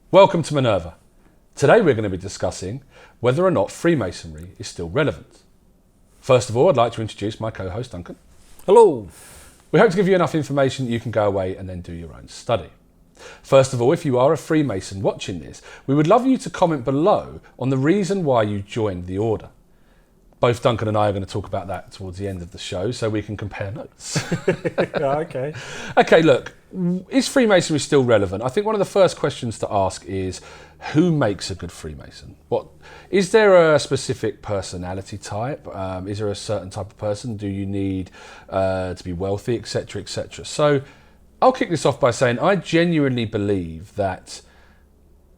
Welcome to Minerva. Today we're going to be discussing whether or not Freemasonry is still relevant. First of all, I'd like to introduce my co-host Duncan. Hello. We hope to give you enough information that you can go away and then do your own study. First of all, if you are a Freemason watching this, we would love you to comment below on the reason why you joined the order. Both Duncan and I are going to talk about that towards the end of the show so we can compare notes. Okay. Okay, look, is Freemasonry still relevant? I think one of the first questions to ask is, who makes a good Freemason? Is there a specific personality type? Is there a certain type of person? Do you need to be wealthy, etc., etc.? So I'll kick this off by saying I genuinely believe that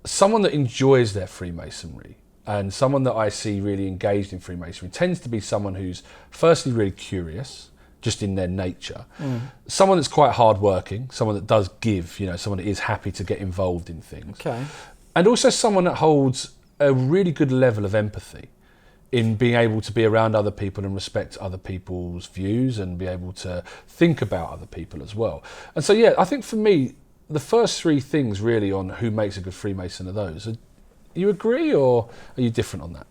someone that enjoys their Freemasonry and someone that I see really engaged in Freemasonry tends to be someone who's firstly really curious, just in their nature. Someone that's quite hardworking, someone that does give, someone that is happy to get involved in things. Okay. And also someone that holds a really good level of empathy in being able to be around other people and respect other people's views and be able to think about other people as well. And so, yeah, I think for me, the first three things really on who makes a good Freemason are those. You agree, or are you different on that?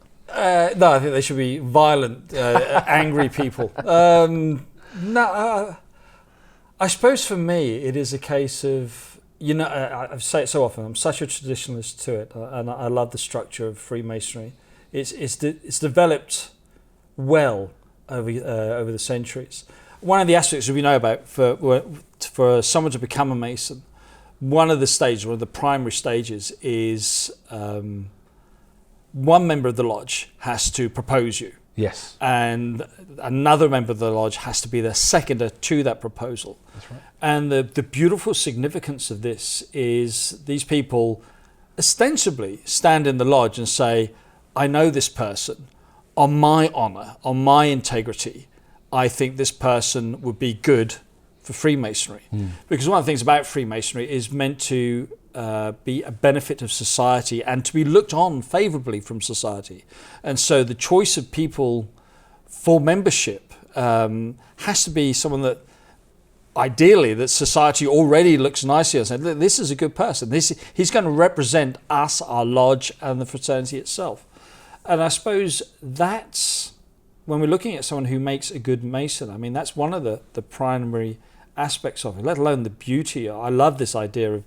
No, I think they should be violent, angry people. I suppose for me, it is a case of, I say it so often, I'm such a traditionalist to it, and I love the structure of Freemasonry. It's developed well over the centuries. One of the aspects that we know about for someone to become a Mason, one of the primary stages is one member of the lodge has to propose you. Yes. And another member of the lodge has to be the seconder to that proposal. That's right. And the beautiful significance of this is these people ostensibly stand in the lodge and say, I know this person, on my honor, on my integrity, I think this person would be good for Freemasonry. Because one of the things about Freemasonry is meant to be a benefit of society and to be looked on favourably from society. And so the choice of people for membership has to be someone that ideally that society already looks nicely at and says, this is a good person. He's going to represent us, our lodge, and the fraternity itself. And I suppose that's, when we're looking at someone who makes a good Mason, I mean, that's one of the primary aspects of it, let alone the beauty. I love this idea of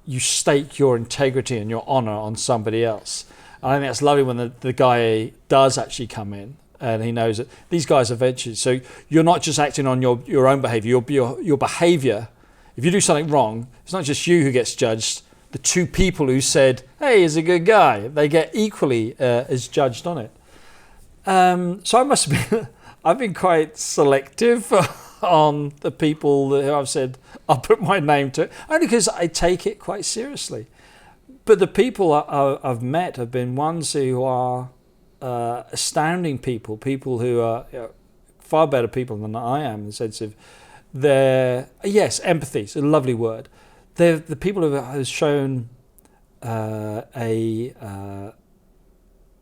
you stake your integrity and your honor on somebody else. And I think that's lovely when the guy does actually come in and he knows that these guys are ventured. So you're not just acting on your own behavior, your behavior. If you do something wrong, it's not just you who gets judged. The two people who said, hey, he's a good guy, they get equally as judged on it. So I've been quite selective on the people who I've said I'll put my name to, only because I take it quite seriously. But the people I've met have been ones who are astounding people who are far better people than I am in the sense of empathy is a lovely word. They're the people who have shown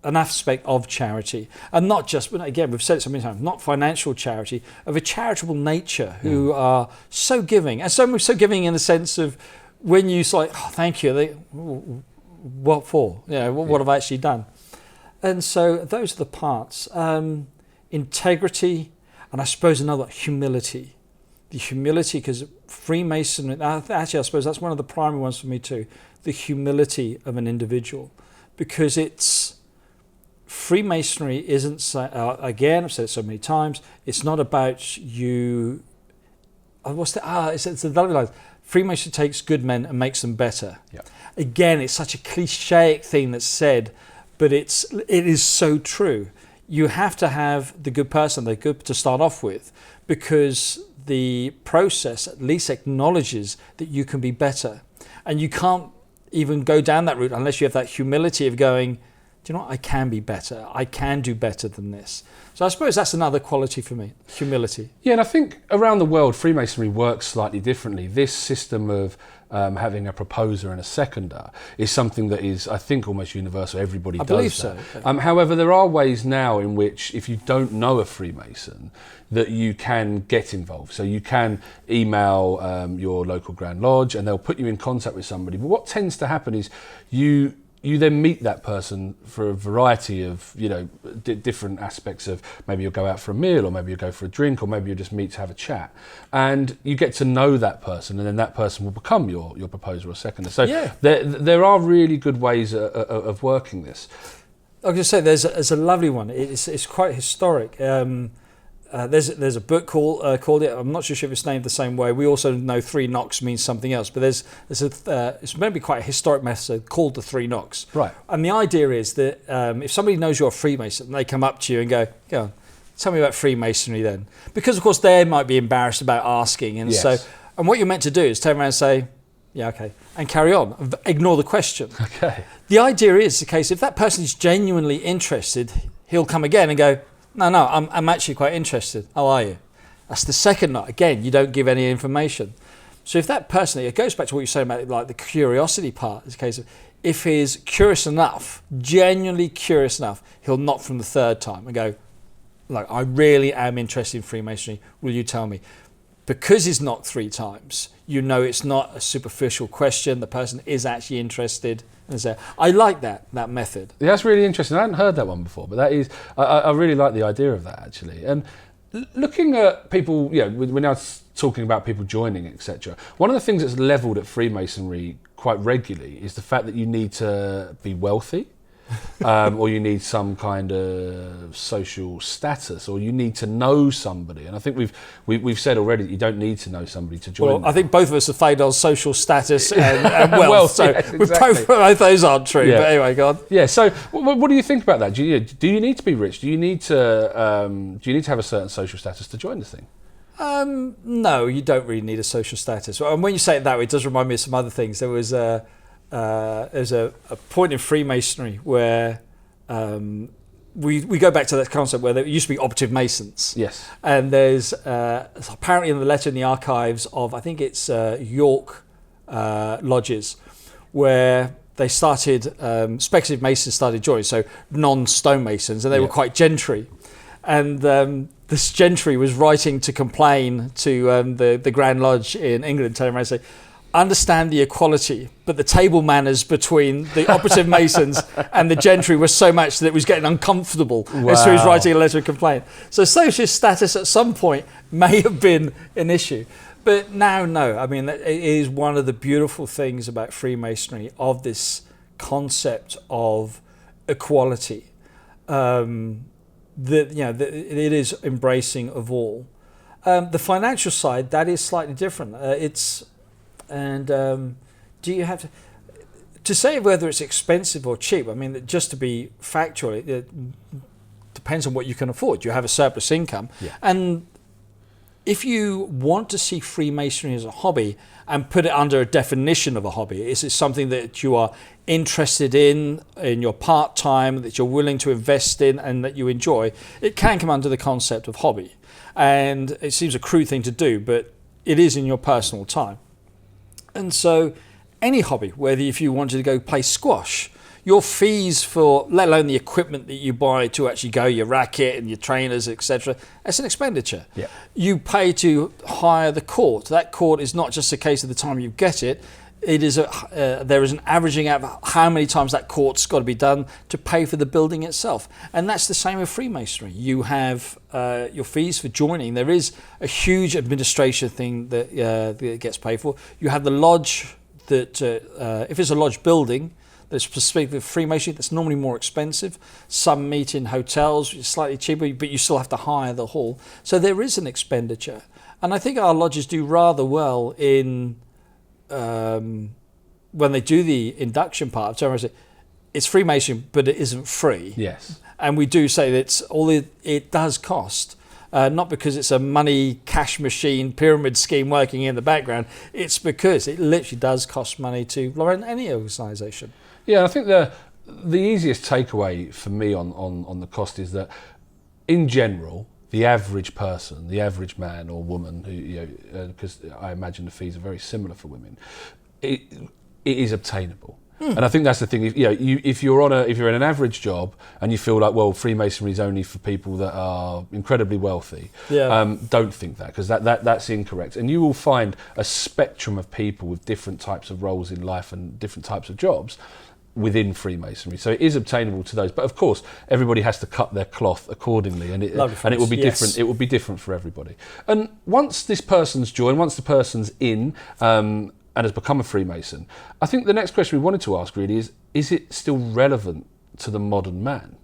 an aspect of charity, and not just, but again, we've said it so many times, not financial charity, of a charitable nature, who are so giving, and so giving in the sense of when you say, oh, thank you, what for? What have I actually done? And so those are the parts. Integrity, and I suppose another, humility. The humility, because Freemason, actually I suppose that's one of the primary ones for me too, the humility of an individual, because Freemasonry isn't, again, I've said it so many times, it's not about you, it's the lovely line, Freemasonry takes good men and makes them better. Yeah. Again, it's such a clichéic thing that's said, but it is so true. You have to have the good person, the good to start off with, because the process at least acknowledges that you can be better. And you can't even go down that route unless you have that humility of going, do you know what, I can be better. I can do better than this. So I suppose that's another quality for me, humility. Yeah, and I think around the world, Freemasonry works slightly differently. This system of having a proposer and a seconder is something that is, I think, almost universal. Everybody does that. I believe so. However, there are ways now in which, if you don't know a Freemason, that you can get involved. So you can email your local Grand Lodge and they'll put you in contact with somebody. But what tends to happen is you then meet that person for a variety of, different aspects of, maybe you'll go out for a meal, or maybe you'll go for a drink, or maybe you'll just meet to have a chat. And you get to know that person, and then that person will become your proposer or seconder. So there are really good ways of working this. I was going to say, there's a lovely one. It's quite historic. There's a book called it. I'm not sure if it's named the same way. We also know 3 knocks means something else, but it's maybe quite a historic method called the 3 knocks. Right. And the idea is that if somebody knows you're a Freemason, they come up to you and go on, tell me about Freemasonry then, because of course they might be embarrassed about asking, and and what you're meant to do is turn around and say, yeah, okay, and carry on. Ignore the question. Okay. The idea is the case, if that person is genuinely interested, he'll come again and go, no, I'm actually quite interested. How are you? That's the second knock. Again, you don't give any information. So if that person, it goes back to what you're saying about like the curiosity part. It's a case of, if he's curious enough, genuinely curious enough, he'll knock from the 3rd time and go, look, I really am interested in Freemasonry. Will you tell me? Because he's knocked 3 times, it's not a superficial question. The person is actually interested. And so I like that method. Yeah, that's really interesting. I hadn't heard that one before, but that is, I really like the idea of that, actually. And looking at people, we're now talking about people joining, etc. One of the things that's levelled at Freemasonry quite regularly is the fact that you need to be wealthy. Or you need some kind of social status, or you need to know somebody. And I think we've said already that you don't need to know somebody to join. Well, I think both of us have failed on social status and wealth. So yes, exactly. both those aren't true. Yeah. But anyway, go on. Yeah. So, what do you think about that? Do you need to be rich? Do you need to have a certain social status to join this thing? No, you don't really need a social status. And when you say it that way, it does remind me of some other things. There's a point in Freemasonry where we go back to that concept where there used to be operative Masons. Yes. And there's apparently in the letter in the archives of, I think it's York lodges, where they started, speculative Masons started joining, so non-stone Masons, and they were quite gentry. And this gentry was writing to complain to the Grand Lodge in England, telling them, say, understand the equality, but the table manners between the operative Masons and the gentry was so much that it was getting uncomfortable. Wow. As he was writing a letter of complaint. So social status at some point may have been an issue. But now, no. I mean, it is one of the beautiful things about Freemasonry, of this concept of equality. That it is embracing of all. The financial side, that is slightly different. Do you have to say whether it's expensive or cheap? I mean, just to be factual, it depends on what you can afford. You have a surplus income, and if you want to see Freemasonry as a hobby and put it under a definition of a hobby, is it something that you are interested in your part time, that you're willing to invest in, and that you enjoy? It can come under the concept of hobby, and it seems a crude thing to do, but it is in your personal time. And so any hobby, whether if you wanted to go play squash, your fees for, let alone the equipment that you buy to actually go, your racket and your trainers, etc., that's an expenditure. Yeah. You pay to hire the court. That court is not just a case of the time you get it. It is there is an averaging out of how many times that court's got to be done to pay for the building itself. And that's the same with Freemasonry. You have your fees for joining. There is a huge administration thing that gets paid for. You have the lodge that, if it's a lodge building that's specific with Freemasonry, that's normally more expensive. Some meet in hotels, it's slightly cheaper, but you still have to hire the hall. So there is an expenditure. And I think our lodges do rather well in when they do the induction part, it's Freemason, but it isn't free. Yes. And we do say that it does cost, not because it's a money cash machine pyramid scheme working in the background. It's because it literally does cost money to run any organisation. Yeah, I think the easiest takeaway for me on the cost is that, in general, the average person, the average man or woman, who because I imagine the fees are very similar for women, it is obtainable. And I think that's the thing. If you're in an average job and you feel like, well, Freemasonry is only for people that are incredibly wealthy, don't think that, because that's incorrect. And you will find a spectrum of people with different types of roles in life and different types of jobs within Freemasonry. So it is obtainable to those, but of course everybody has to cut their cloth accordingly, and it will be different. It will be different for everybody. And once this person's joined, once the person's in, and has become a Freemason, I think the next question we wanted to ask really is it still relevant to the modern man?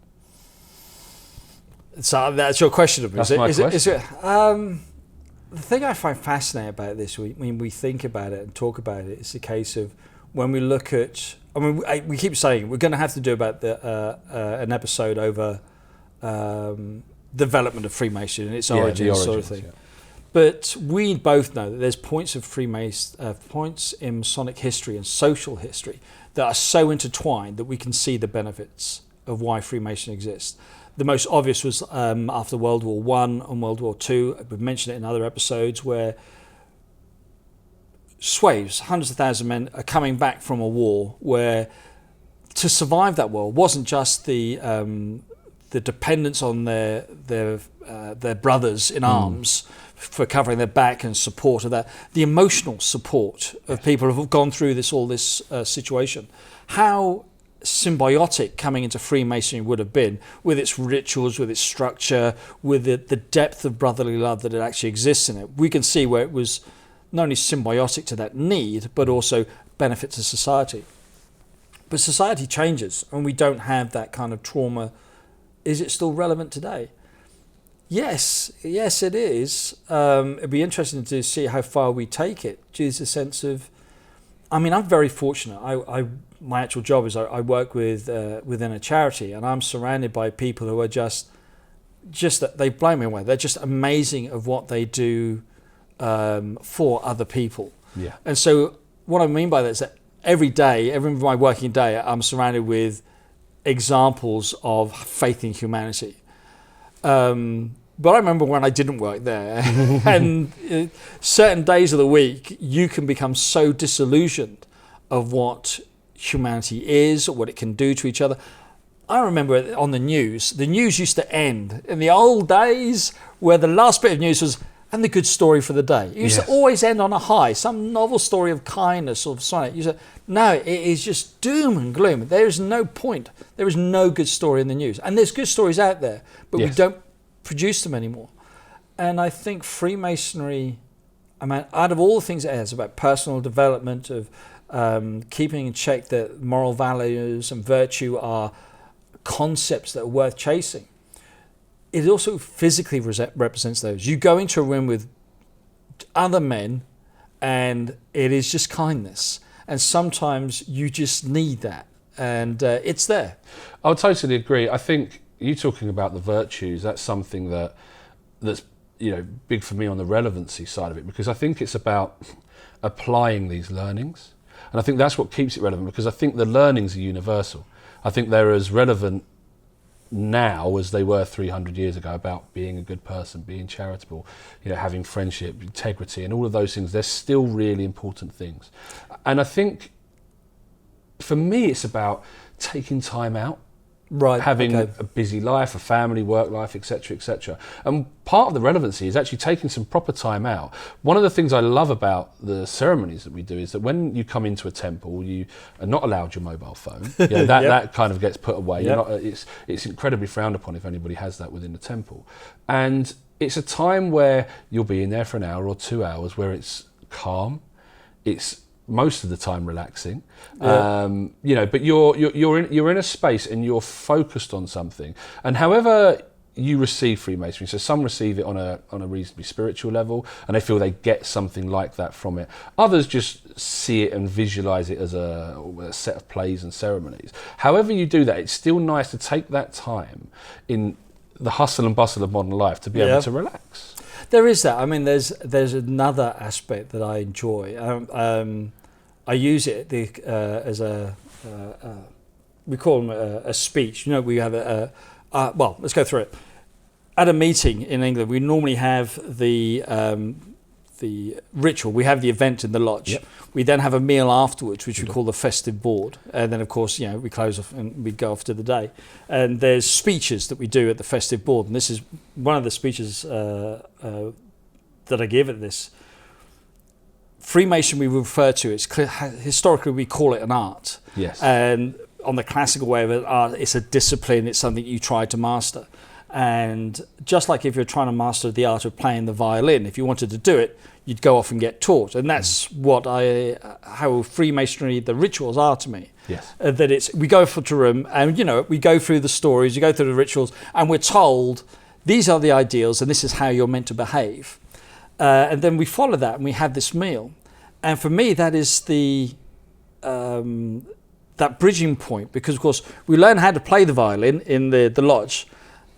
So that's your question of me. That's my question. The thing I find fascinating about this, when we think about it and talk about it, it's a case of when we look at, we keep saying we're going to have to do about an episode over development of Freemasonry and its origins, sort of thing. Yeah. But we both know that there's points of points in Masonic history and social history that are so intertwined that we can see the benefits of why Freemasonry exists. The most obvious was after World War I and World War II. We've mentioned it in other episodes, where slaves, hundreds of thousands of men, are coming back from a war where to survive that war wasn't just the dependence on their brothers in arms for covering their back and support of that, the emotional support of people who have gone through all this situation. How symbiotic coming into Freemasonry would have been, with its rituals, with its structure, with the depth of brotherly love that it actually exists in it. We can see where it was not only symbiotic to that need, but also benefit to society. But society changes, and we don't have that kind of trauma. Is it still relevant today? Yes, it is. It'd be interesting to see how far we take it. Just a sense of, I'm very fortunate. My actual job is I work within a charity, and I'm surrounded by people who are just that they blow me away. They're just amazing of what they do for other people. Yeah. And so what I mean by that is that every my working day, I'm surrounded with examples of faith in humanity. But I remember when I didn't work there, and certain days of the week, you can become so disillusioned of what humanity is, or what it can do to each other. I remember on the news used to end in the old days where the last bit of news was, and the good story for the day. It used to always end on a high, some novel story of kindness or something. No, it is just doom and gloom. There is no point. There is no good story in the news. And there's good stories out there, but we don't produce them anymore. And I think Freemasonry, out of all the things it has about personal development, of keeping in check that moral values and virtue are concepts that are worth chasing, it also physically represents those. You go into a room with other men and it is just kindness. And sometimes you just need that. And it's there. I would totally agree. I think you talking about the virtues, that's something that's big for me on the relevancy side of it, because I think it's about applying these learnings. And I think that's what keeps it relevant, because I think the learnings are universal. I think they're as relevant now as they were 300 years ago about being a good person, being charitable, having friendship, integrity, and all of those things. They're still really important things. And I think for me it's about taking time out, having a busy life, a family, work life, etc., etc. And part of the relevancy is actually taking some proper time out. One of the things I love about the ceremonies that we do is that when you come into a temple, you are not allowed your mobile phone. That kind of gets put away. It's incredibly frowned upon if anybody has that within the temple. And it's a time where you'll be in there for an hour or 2 hours where it's calm. It's most of the time relaxing, but you're in a space and you're focused on something. And however you receive Freemasonry, so some receive it on a reasonably spiritual level and they feel they get something like that from it. Others just see it and visualize it as a set of plays and ceremonies. However you do that, it's still nice to take that time in the hustle and bustle of modern life to be able to relax. There is that. There's another aspect that I enjoy. I use it as a we call them a speech. We have well, let's go through it. At a meeting in England, we normally have the ritual. We have the event in the lodge. Yep. We then have a meal afterwards, which we call the festive board. And then, of course, we close off and we go off to the day. And there's speeches that we do at the festive board. And this is one of the speeches that I give at this. Freemasonry we refer to, historically we call it an art. Yes. And on the classical way of an art, it's a discipline, it's something you try to master. And just like if you're trying to master the art of playing the violin, if you wanted to do it, you'd go off and get taught. And that's how Freemasonry, the rituals are to me. Yes. That we go to a room and, we go through the stories, you go through the rituals, and we're told these are the ideals and this is how you're meant to behave. And then we follow that and we have this meal. And for me, that is that bridging point, because of course we learn how to play the violin in the lodge,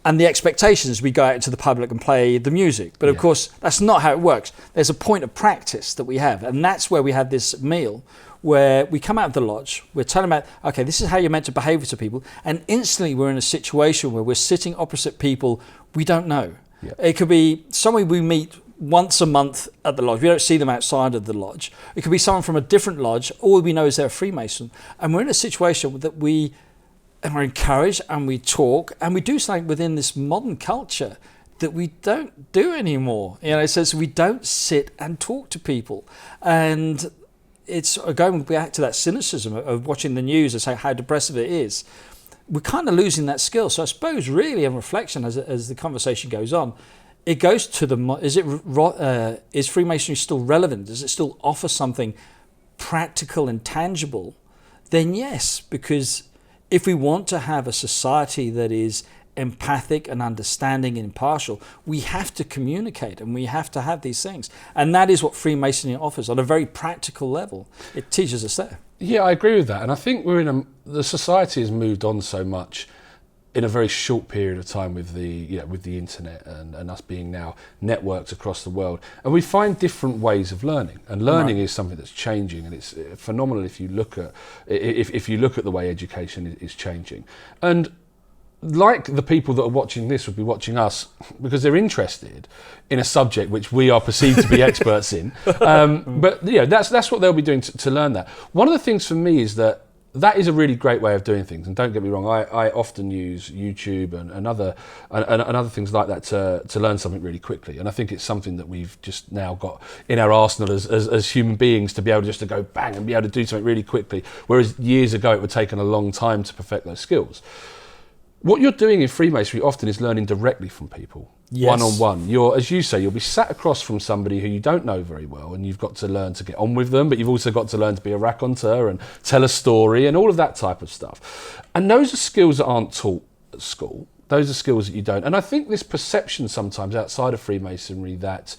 and the expectation is we go out into the public and play the music. But of course, that's not how it works. There's a point of practice that we have, and that's where we have this meal where we come out of the lodge, we're telling about, okay, this is how you're meant to behave to people, and instantly we're in a situation where we're sitting opposite people we don't know. Yeah. It could be somebody we meet once a month at the lodge. We don't see them outside of the lodge. It could be someone from a different lodge. All we know is they're a Freemason. And we're in a situation that we are encouraged and we talk and we do something within this modern culture that we don't do anymore. It says we don't sit and talk to people. And it's going back to that cynicism of watching the news and say how depressive it is. We're kind of losing that skill. So I suppose really in reflection as the conversation goes on, it goes to is Freemasonry still relevant? Does it still offer something practical and tangible? Then yes, because if we want to have a society that is empathic and understanding and impartial, we have to communicate and we have to have these things. And that is what Freemasonry offers on a very practical level. It teaches us there. Yeah, I agree with that. And I think the society has moved on so much in a very short period of time with the internet and us being now networked across the world, and we find different ways of learning. And learning is something that's changing, and it's phenomenal if you look at the way education is changing. And like the people that are watching this would be watching us because they're interested in a subject which we are perceived to be experts in. But that's what they'll be doing to learn that. One of the things for me is that is a really great way of doing things, and don't get me wrong, I often use YouTube and other things like that to learn something really quickly, and I think it's something that we've just now got in our arsenal as human beings to be able just to go bang and be able to do something really quickly, whereas years ago it would have taken a long time to perfect those skills. What you're doing in Freemasonry often is learning directly from people, one-on-one. As you say, you'll be sat across from somebody who you don't know very well, and you've got to learn to get on with them, but you've also got to learn to be a raconteur and tell a story and all of that type of stuff. And those are skills that aren't taught at school. Those are skills that you don't. And I think this perception sometimes outside of Freemasonry that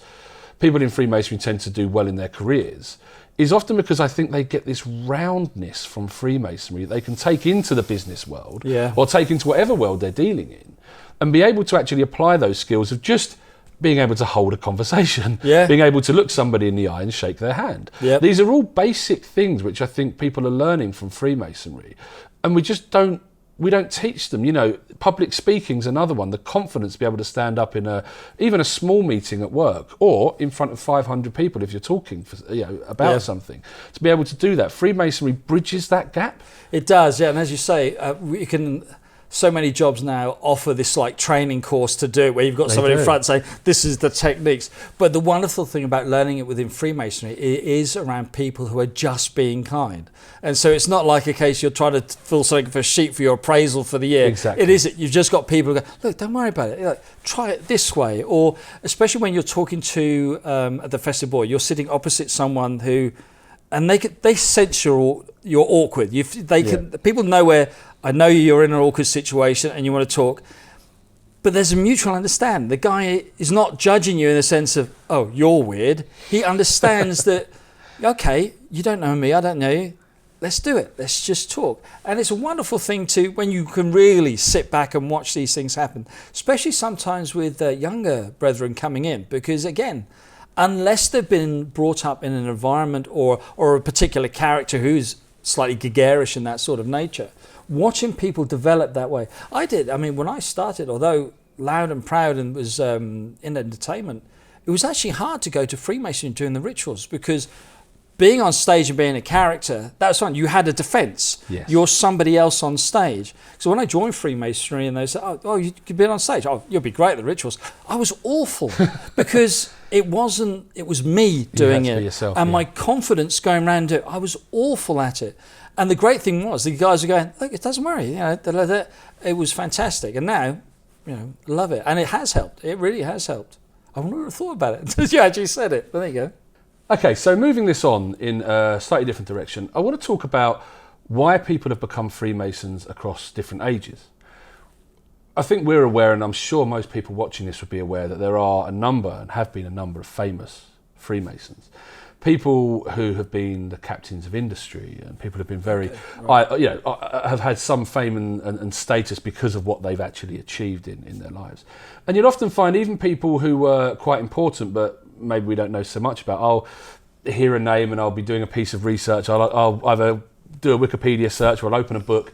people in Freemasonry tend to do well in their careers is often because I think they get this roundness from Freemasonry that they can take into the business world or take into whatever world they're dealing in and be able to actually apply those skills of just being able to hold a conversation, being able to look somebody in the eye and shake their hand. Yep. These are all basic things which I think people are learning from Freemasonry, and we don't teach them. Public speaking's another one. The confidence to be able to stand up in even a small meeting at work or in front of 500 people if you're talking about something. To be able to do that, Freemasonry bridges that gap. It does, yeah. And as you say, so many jobs now offer this training course to do it, where you've got somebody in front saying this is the techniques. But the wonderful thing about learning it within Freemasonry is around people who are just being kind. And so it's not like a case you're trying to fill something for a sheet for your appraisal for the year. Exactly. It is. You've just got people who go, look, don't worry about it. Try it this way. Or especially when you're talking to at the festive board, you're sitting opposite someone who, and they sense you're awkward. People know where. I know you're in an awkward situation and you want to talk, but there's a mutual understanding. The guy is not judging you in the sense of, oh, you're weird. He understands that, okay, you don't know me, I don't know you. Let's do it. Let's just talk. And it's a wonderful thing when you can really sit back and watch these things happen, especially sometimes with younger brethren coming in, because again, unless they've been brought up in an environment or a particular character who's slightly gregarious in that sort of nature. Watching people develop that way. I did. I mean, when I started, although loud and proud and was in entertainment, it was actually hard to go to Freemasonry during the rituals, because being on stage and being a character, that's fine. You had a defense. Yes. You're somebody else on stage. So when I joined Freemasonry and they said, oh, you could be on stage. Oh, you'll be great at the rituals. I was awful because it was me doing it. Yourself, and my confidence going around it, I was awful at it. And the great thing was the guys were going, look, it doesn't worry. It was fantastic. And now, love it. And it has helped. It really has helped. I wouldn't have thought about it until you actually said it. But there you go. Okay, so moving this on in a slightly different direction, I want to talk about why people have become Freemasons across different ages. I think we're aware, and I'm sure most people watching this would be aware, that there are a number, and have been a number, of famous Freemasons. People who have been the captains of industry, and people who have been very, have had some fame and status because of what they've actually achieved in their lives. And you'll often find even people who were quite important, but maybe we don't know so much about. I'll hear a name and I'll be doing a piece of research. I'll either do a Wikipedia search or I'll open a book,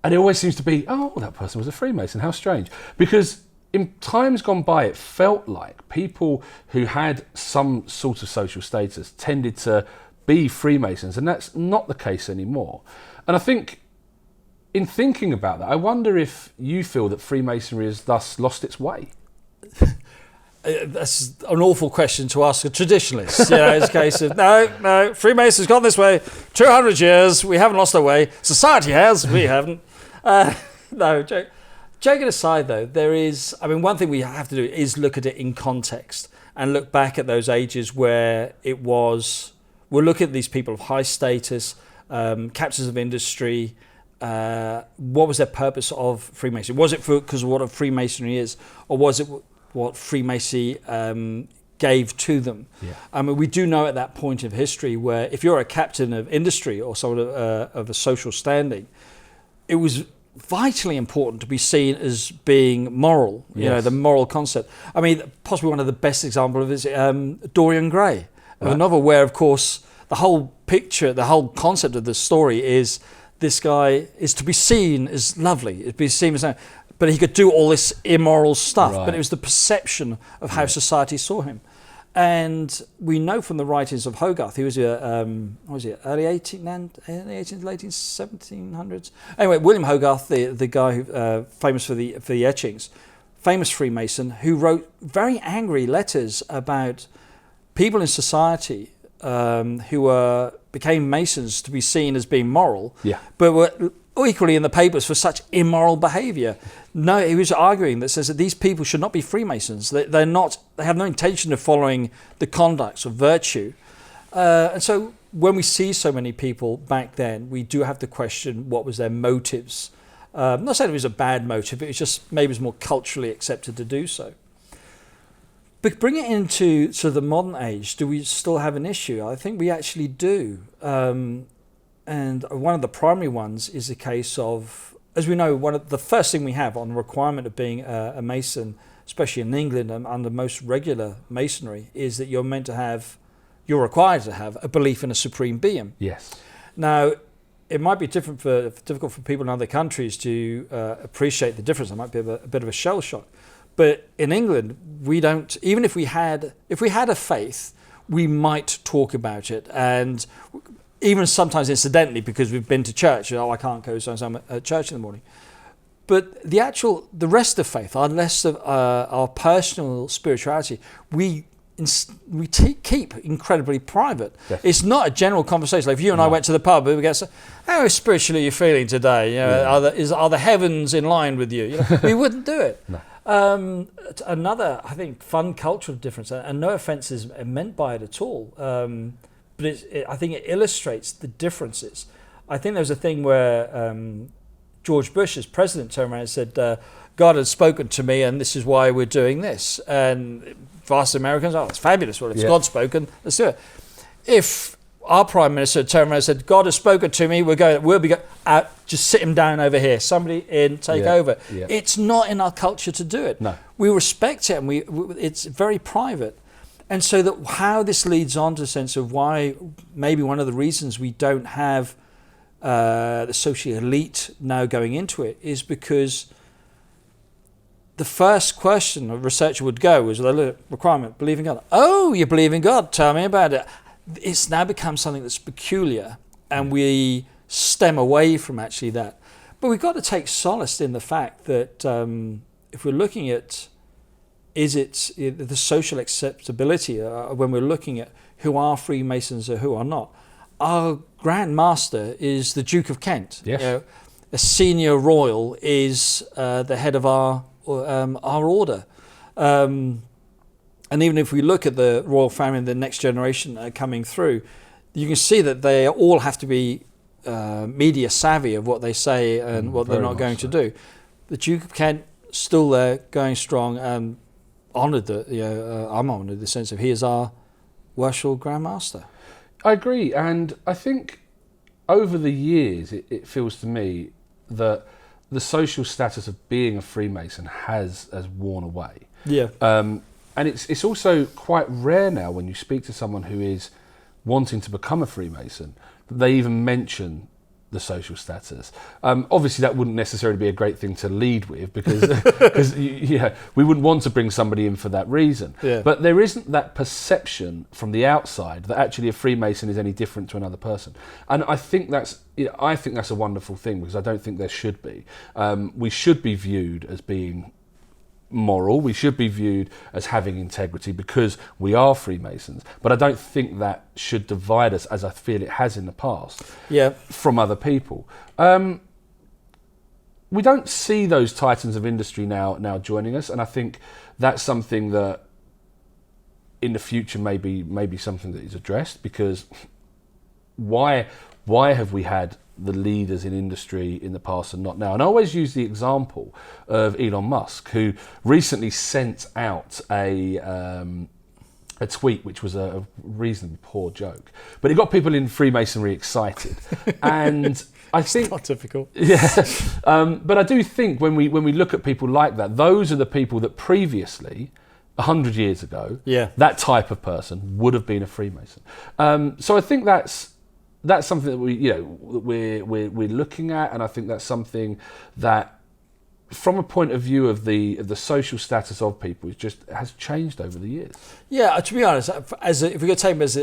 and it always seems to be, oh, that person was a Freemason. How strange. Because in times gone by, it felt like people who had some sort of social status tended to be Freemasons, and that's not the case anymore. And I think, in thinking about that, I wonder if you feel that Freemasonry has thus lost its way. That's an awful question to ask a traditionalist. It's a case of, no, Freemasons gone this way, 200 years, we haven't lost our way. Society has, we haven't. No, joking aside though, one thing we have to do is look at it in context and look back at those ages where we'll look at these people of high status, captains of industry. What was their purpose of Freemasonry? Was it because of what a Freemasonry is, or was it what Freemasonry gave to them? Yeah. I mean, we do know at that point of history where if you're a captain of industry or someone of a social standing, it was vitally important to be seen as being moral, Yes. The moral concept. I mean, possibly one of the best examples of it is Dorian Gray, a novel where, of course, the whole picture, the whole concept of the story is this guy is to be seen as lovely, to be seen as, but he could do all this immoral stuff. Right. But it was the perception of how society saw him. And we know from the writings of Hogarth, he was early 18th, late 1700s. Anyway, William Hogarth, the guy who famous for the etchings, famous Freemason, who wrote very angry letters about people in society who became Masons to be seen as being moral, but were equally in the papers for such immoral behaviour. No, he was arguing that says that these people should not be Freemasons. They have no intention of following the conducts of virtue. And so when we see so many people back then, we do have to question what was their motives. I'm not saying it was a bad motive, it was just maybe it was more culturally accepted to do so. But bring it into sort of the modern age, do we still have an issue? I think we actually do. And one of the primary ones is the case of, as we know, one of the first thing we have on the requirement of being a Mason, especially in England and under most regular Masonry, is that you're required to have a belief in a supreme being. Yes. Now, it might be difficult for people in other countries to appreciate the difference. It might be a bit of a shell shock. But in England, we don't. Even if we had a faith, we might talk about it, and even sometimes incidentally, because we've been to church. I can't go so I'm at church in the morning. But the rest of faith, our personal spirituality, we keep incredibly private. Definitely. It's not a general conversation. Like if you and I went to the pub, we would get, how spiritually are you feeling today? Are the heavens in line with you? We wouldn't do it. No. Another, I think, fun cultural difference, and no offence is meant by it at all, but I think it illustrates the differences. I think there was a thing where George Bush, as president, turned around and said, God had spoken to me and this is why we're doing this. And vast Americans, it's fabulous. Well, if God spoken, let's do it. If our Prime Minister turned around and said, God has spoken to me, we'll be out, just sit him down over here, somebody in, take over. Yeah. It's not in our culture to do it. No. We respect it and it's very private. And so how this leads on to a sense of why maybe one of the reasons we don't have the social elite now going into it, is because the first question a researcher would go was the requirement, believe in God. Oh, you believe in God, tell me about it. It's now become something that's peculiar, and we stem away from actually that. But we've got to take solace in the fact that if we're looking at, is it the social acceptability, when we're looking at who are Freemasons or who are not, our Grand Master is the Duke of Kent. Yes. A senior royal is the head of our order. And even if we look at the royal family and the next generation coming through, you can see that they all have to be media savvy of what they say and what they're not going to do. The Duke of Kent still there, going strong, and honoured that. I'm honoured in the sense of he is our worshipful Grand Master. I agree, and I think over the years it feels to me that the social status of being a Freemason has worn away. Yeah. And it's also quite rare now when you speak to someone who is wanting to become a Freemason that they even mention the social status. Obviously, that wouldn't necessarily be a great thing to lead with because we wouldn't want to bring somebody in for that reason. Yeah. But there isn't that perception from the outside that actually a Freemason is any different to another person, and I think that's a wonderful thing, because I don't think there should be. We should be viewed as being moral. We should be viewed as having integrity because we are Freemasons. But I don't think that should divide us, as I feel it has in the past, from other people. We don't see those titans of industry now joining us, and I think that's something that in the future may be something that is addressed, because why have we had the leaders in industry in the past and not now? And I always use the example of Elon Musk, who recently sent out a tweet which was a reasonably poor joke, but it got people in Freemasonry excited. And I think it's not difficult. Yeah, but I do think when we look at people like that, those are the people that previously, 100 years ago, that type of person would have been a Freemason. So I think that's something that we're looking at, and I think that's something that, from a point of view of the social status of people, it just has changed over the years. Yeah, to be honest, if we could take him as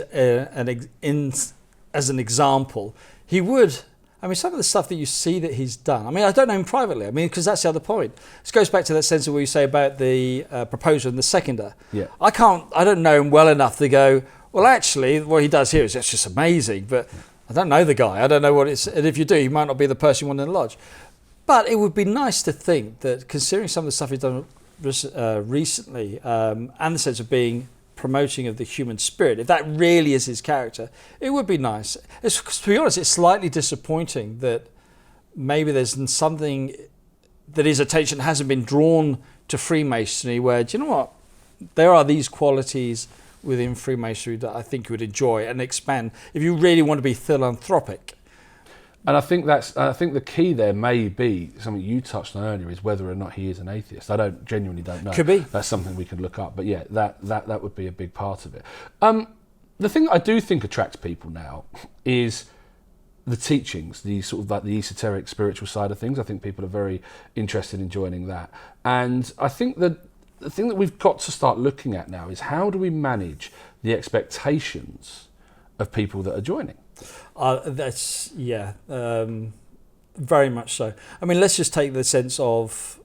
an example, he would. I mean, some of the stuff that you see that he's done. I mean, I don't know him privately. I mean, because that's the other point. This goes back to that sense of what you say about the proposer and the seconder. Yeah. I don't know him well enough to go, well, actually, what he does here is just amazing, but I don't know the guy. I don't know what it's, and if you do, he might not be the person you want in the lodge. But it would be nice to think that, considering some of the stuff he's done recently, and the sense of being promoting of the human spirit, if that really is his character, it would be nice. To be honest, it's slightly disappointing that maybe there's something that his attention hasn't been drawn to Freemasonry, where, do you know what, there are these qualities within Freemasonry that I think you would enjoy and expand if you really want to be philanthropic. And I think the key there may be something you touched on earlier, is whether or not he is an atheist. I genuinely don't know. Could be. That's something we could look up. But yeah, that would be a big part of it. The thing I do think attracts people now is the teachings, the sort of like the esoteric spiritual side of things. I think people are very interested in joining that. And I think that the thing that we've got to start looking at now is, how do we manage the expectations of people that are joining? Very much so. I mean, let's just take the sense of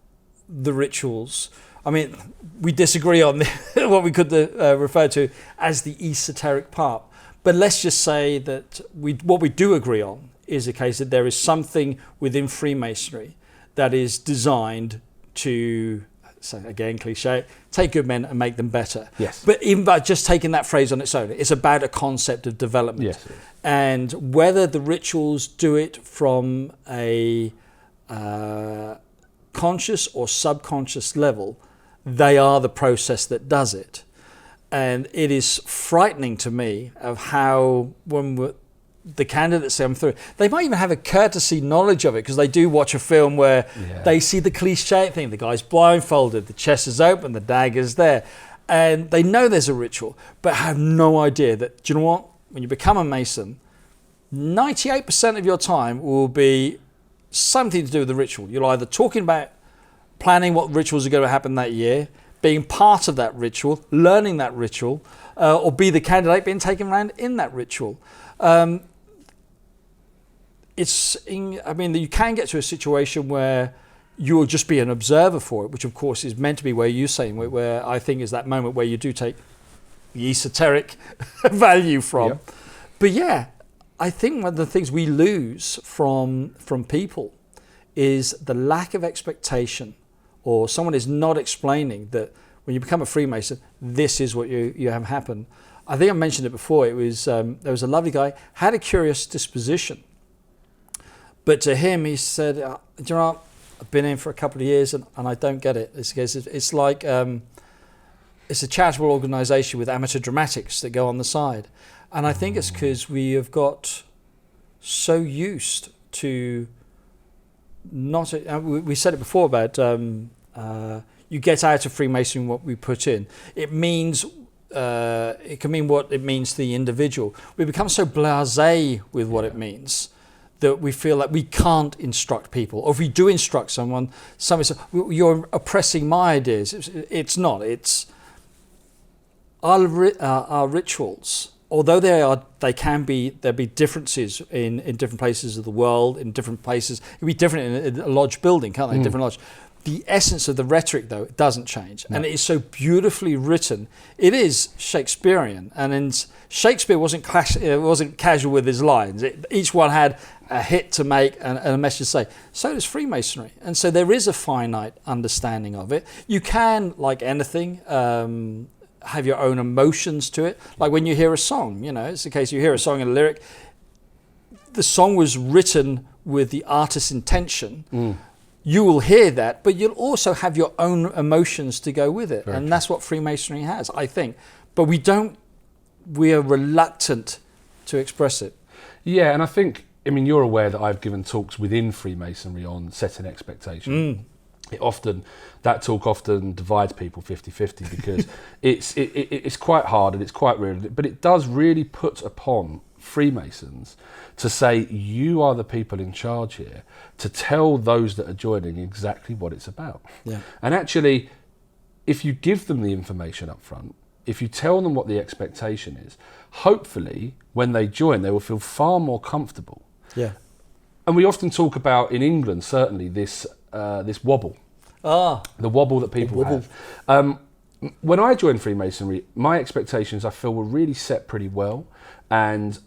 the rituals. I mean, we disagree on what we could refer to as the esoteric part, but let's just say that what we do agree on is the case that there is something within Freemasonry that is designed to, so again, cliche, take good men and make them better. Yes. But even by just taking that phrase on its own, it's about a concept of development. Yes. And whether the rituals do it from a conscious or subconscious level, they are the process that does it. And it is frightening to me of how, when the candidates come through, they might even have a courtesy knowledge of it, because they do watch a film where they see the cliche thing, the guy's blindfolded, the chest is open, the dagger's there, and they know there's a ritual, but have no idea that, do you know what, when you become a Mason, 98% of your time will be something to do with the ritual. You're either talking about planning what rituals are going to happen that year, being part of that ritual, learning that ritual, or be the candidate being taken around in that ritual. You can get to a situation where you'll just be an observer for it, which of course is meant to be where you're saying, where I think is that moment where you do take the esoteric value from. Yep. But yeah, I think one of the things we lose from people is the lack of expectation, or someone is not explaining that when you become a Freemason, this is what you have happen. I think I mentioned it before. It was there was a lovely guy, had a curious disposition, but to him he said, "Do you know what? I've been in for a couple of years and I don't get it." It's like it's a charitable organisation with amateur dramatics that go on the side, and I think it's because we have got so used to not. We said it before about you get out of Freemasonry what we put in. It means it can mean what it means to the individual. We become so blasé with what it means that we feel like we can't instruct people. Or if we do instruct someone, somebody says, "You're oppressing my ideas." It's not. It's our rituals. Although there'll be differences in different places of the world, in different places. It can be different in a lodge building, can't they? Different lodge. The essence of the rhetoric, though, it doesn't change. No. And it is so beautifully written. It is Shakespearean. And Shakespeare wasn't casual with his lines. Each one had a hit to make and a message to say. So does Freemasonry. And so there is a finite understanding of it. You can, like anything, have your own emotions to it. Like when you hear a song, it's the case you hear a song and a lyric. The song was written with the artist's intention. You will hear that, but you'll also have your own emotions to go with it. And that's what Freemasonry has, I think. But we are reluctant to express it. Yeah, and I think, you're aware that I've given talks within Freemasonry on setting expectation. That talk often divides people 50-50 because it's quite hard and it's quite real, but it does really put upon Freemasons to say, you are the people in charge here, to tell those that are joining exactly what it's about. Yeah. And actually, if you give them the information up front, if you tell them what the expectation is, hopefully when they join, they will feel far more comfortable. Yeah. And we often talk about, in England, certainly, this wobble. The wobble that people have. When I joined Freemasonry, my expectations, I feel, were really set pretty well. And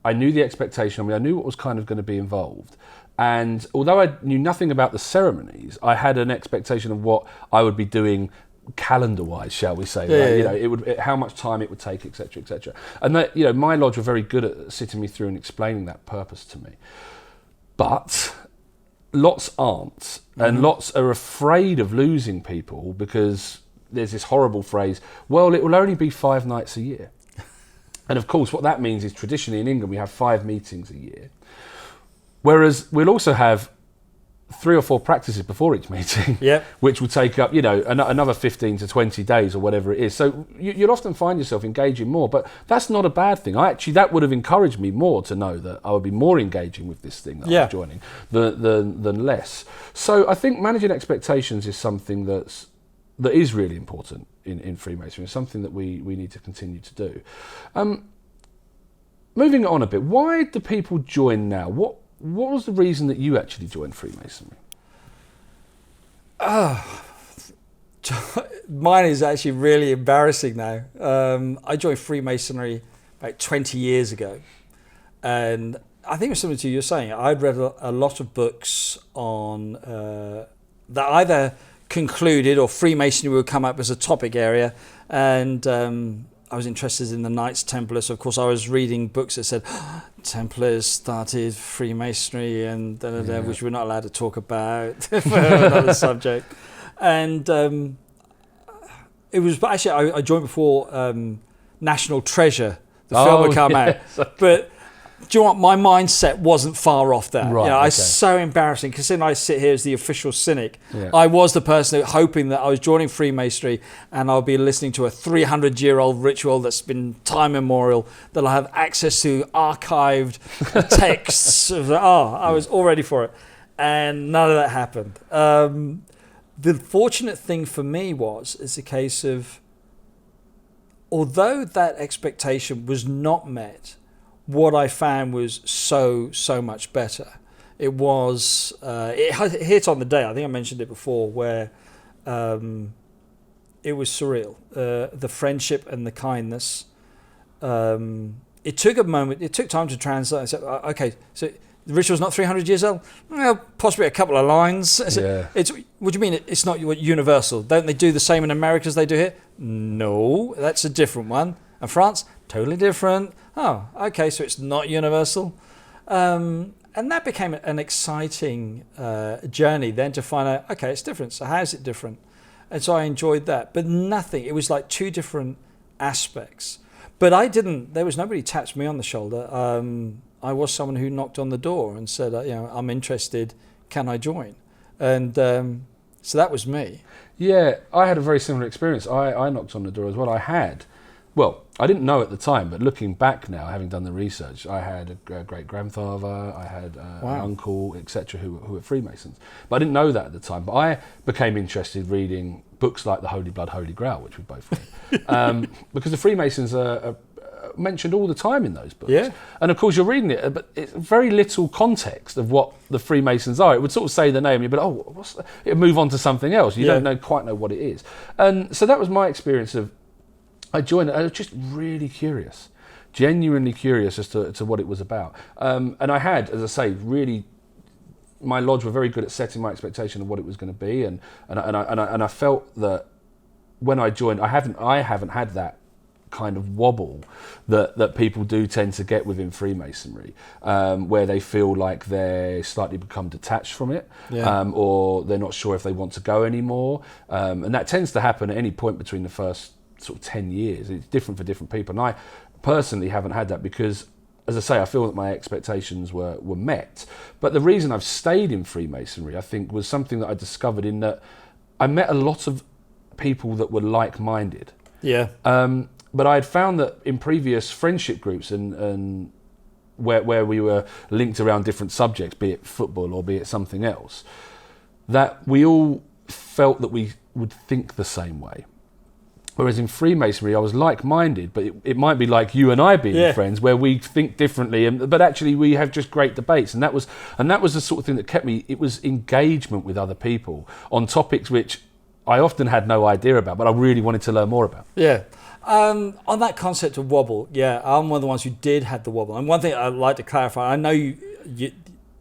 I knew the expectation. I knew what was kind of going to be involved. And although I knew nothing about the ceremonies, I had an expectation of what I would be doing calendar-wise, shall we say? How much time it would take, etc., etc. And that, my lodge were very good at sitting me through and explaining that purpose to me. But lots aren't, and lots are afraid of losing people because there's this horrible phrase, well, it will only be 5 nights a year. And of course, what that means is traditionally in England, we have 5 meetings a year. Whereas we'll also have 3 or 4 practices before each meeting, which will take up, another 15 to 20 days or whatever it is. So you'll often find yourself engaging more, but that's not a bad thing. That would have encouraged me more to know that I would be more engaging with this thing that I was joining than less. So I think managing expectations is something that is really important in Freemasonry. It's something that we need to continue to do. Moving on a bit, why do people join now? What was the reason that you actually joined Freemasonry? Mine is actually really embarrassing now. I joined Freemasonry about 20 years ago. And I think it was similar to you were saying. I'd read a lot of books on that either concluded or Freemasonry would come up as a topic area. And I was interested in the Knights Templars. Of course, I was reading books that said Templars started Freemasonry and which we're not allowed to talk about for another subject. And it was actually I joined before National Treasure, the film had come out. But Do you know what? My mindset wasn't far off that. Right, You know, okay. It's so embarrassing because then I sit here as the official cynic. Yeah. I was the person hoping that I was joining Freemasonry and I'll be listening to a 300-year-old ritual that's been time immemorial, that I'll have access to archived texts. I was all ready for it. And none of that happened. The fortunate thing for me is a case of, although that expectation was not met, what I found was so much better. It was, it hit on the day, I think I mentioned it before, where it was surreal. The friendship and the kindness. It took a moment, it took time to translate. I said, okay, so the ritual's not 300 years old? Well, possibly a couple of lines. Yeah. What do you mean it's not universal? Don't they do the same in America as they do here? No, that's a different one. And France, totally different. Oh, okay, so it's not universal. And that became an exciting journey then to find out, okay, it's different. So how is it different? And so I enjoyed that. But nothing, it was like two different aspects. But there was nobody tapped me on the shoulder. I was someone who knocked on the door and said, I'm interested, can I join? And so that was me. Yeah, I had a very similar experience. I knocked on the door as well. I didn't know at the time, but looking back now, having done the research, I had a great-grandfather, I had an uncle, etc., who were Freemasons. But I didn't know that at the time. But I became interested reading books like The Holy Blood, Holy Grail, which we both read, because the Freemasons are mentioned all the time in those books. Yeah. And of course you're reading it, but it's very little context of what the Freemasons are. It would sort of say the name, and you'd be like, oh, it'd move on to something else. You don't quite know what it is. And so that was my experience of, I joined it. I was just really curious, genuinely curious as to what it was about. And I had, as I say, really, my lodge were very good at setting my expectation of what it was going to be, and I felt that when I joined, I haven't had that kind of wobble that people do tend to get within Freemasonry, where they feel like they slightly become detached from it, or they're not sure if they want to go anymore, and that tends to happen at any point between the first sort of 10 years. It's different for different people, and I personally haven't had that because, as I say, I feel that my expectations were met. But the reason I've stayed in Freemasonry, I think, was something that I discovered in that I met a lot of people that were like-minded. Yeah. But I had found that in previous friendship groups and where we were linked around different subjects, be it football or be it something else, that we all felt that we would think the same way. Whereas in Freemasonry, I was like-minded, but it might be like you and I being friends, where we think differently, but actually we have just great debates. And that was the sort of thing that kept me. It was engagement with other people on topics which I often had no idea about, but I really wanted to learn more about. Yeah. On that concept of wobble, I'm one of the ones who did have the wobble. And one thing I'd like to clarify, I know you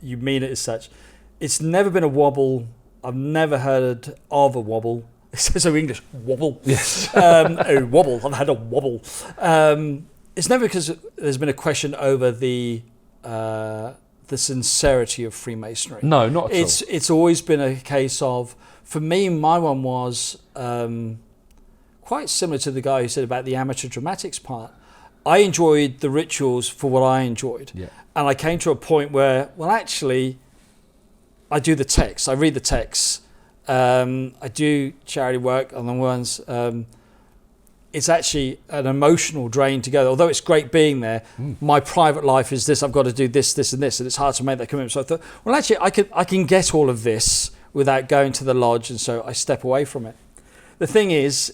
mean it as such. It's never been a wobble. I've never heard of a wobble. So English, wobble. Yes. A wobble. I've had a wobble. It's never because there's been a question over the sincerity of Freemasonry. No, not at all. It's always been a case of, for me, my one was quite similar to the guy who said about the amateur dramatics part. I enjoyed the rituals for what I enjoyed. Yeah. And I came to a point where, well, actually, I do the text. I read the texts. I do charity work on the ones. It's actually an emotional drain to go. Although it's great being there, my private life is this. I've got to do this, this, and this, and it's hard to make that commitment. So I thought, well, actually, I can get all of this without going to the lodge, and so I step away from it. The thing is,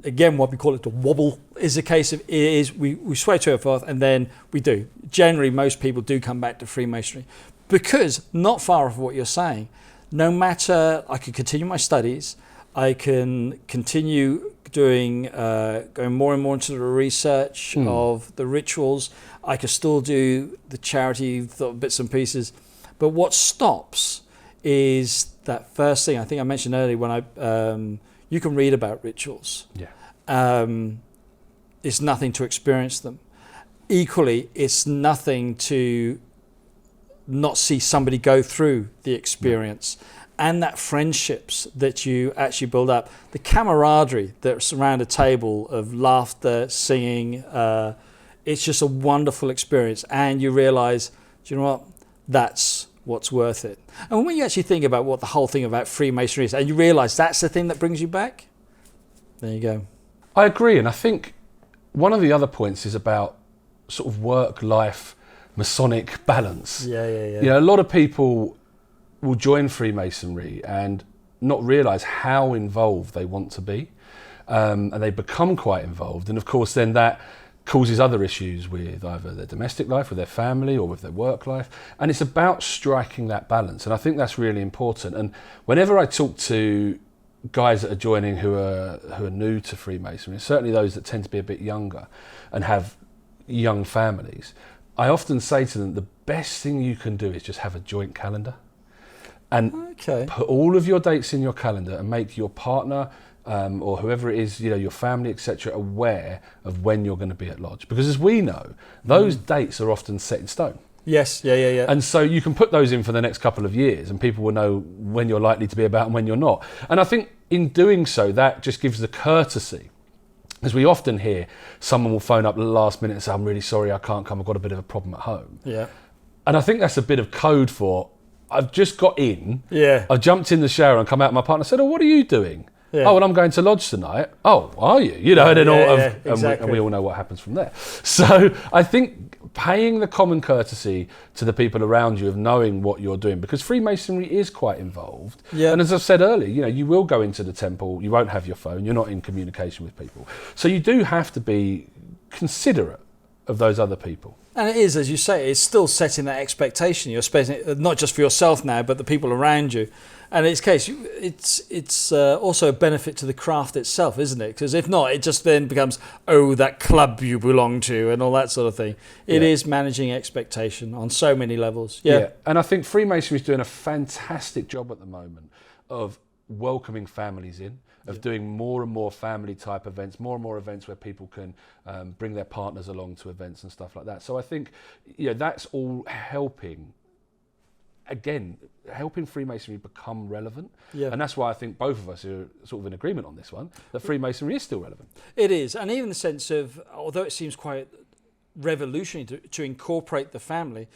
again, what we call it the wobble is a case of we sway to and forth, and then we do. Generally, most people do come back to Freemasonry because, not far off what you're saying, no matter, I could continue my studies, I can continue going more and more into the research of the rituals. I can still do the charity bits and pieces, but what stops is that first thing I think I mentioned earlier when you can read about rituals. Yeah. It's nothing to experience them. Equally, it's nothing to not see somebody go through the experience. And that friendships that you actually build up, the camaraderie that's around a table of laughter, singing, it's just a wonderful experience, and you realise, do you know what? That's what's worth it. And when you actually think about what the whole thing about Freemasonry is, and you realise that's the thing that brings you back, there you go. I agree, and I think one of the other points is about sort of work-life Masonic balance. Yeah. You know, a lot of people will join Freemasonry and not realise how involved they want to be, and they become quite involved, and of course then that causes other issues with either their domestic life, with their family, or with their work life. And it's about striking that balance, and I think that's really important. And whenever I talk to guys that are joining who are new to Freemasonry, certainly those that tend to be a bit younger and have young families, I often say to them, the best thing you can do is just have a joint calendar and put all of your dates in your calendar and make your partner or whoever it is, you know, your family, etc., aware of when you're going to be at lodge. Because as we know, those dates are often set in stone. Yes, yeah. And so you can put those in for the next couple of years and people will know when you're likely to be about and when you're not. And I think in doing so, that just gives the courtesy. As we often hear, someone will phone up at the last minute and say, I'm really sorry, I can't come, I've got a bit of a problem at home. Yeah. And I think that's a bit of code for, I've just got in, I jumped in the shower and come out, and my partner said, oh, what are you doing? Yeah. Oh, well, I'm going to lodge tonight. Oh, are you? You know, and we all know what happens from there. So I think paying the common courtesy to the people around you of knowing what you're doing, because Freemasonry is quite involved. Yeah. And as I said earlier, you know, you will go into the temple, you won't have your phone, you're not in communication with people. So you do have to be considerate of those other people. And it is, as you say, it's still setting that expectation. You're expecting it not just for yourself now, but the people around you. And in this case, it's also a benefit to the craft itself, isn't it? Because if not, it just then becomes, oh, that club you belong to and all that sort of thing. It is managing expectation on so many levels. Yeah. And I think Freemasonry is doing a fantastic job at the moment of welcoming families in, of doing more and more family type events, more and more events where people can bring their partners along to events and stuff like that. So I think, you know, that's all helping Freemasonry become relevant. Yeah. And that's why I think both of us are sort of in agreement on this one, that Freemasonry is still relevant. It is. And even the sense of, although it seems quite revolutionary to incorporate the family,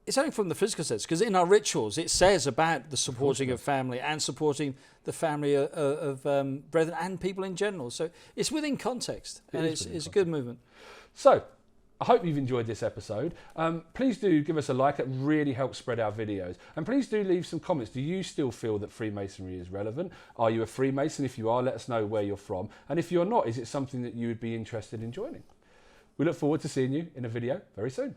it's only from the physical sense, because in our rituals it says about the supporting of family and supporting the family of brethren and people in general. So it's within context, and it's a good movement. So I hope you've enjoyed this episode. Please do give us a like. It really helps spread our videos. And please do leave some comments. Do you still feel that Freemasonry is relevant? Are you a Freemason? If you are, let us know where you're from. And if you're not, is it something that you would be interested in joining? We look forward to seeing you in a video very soon.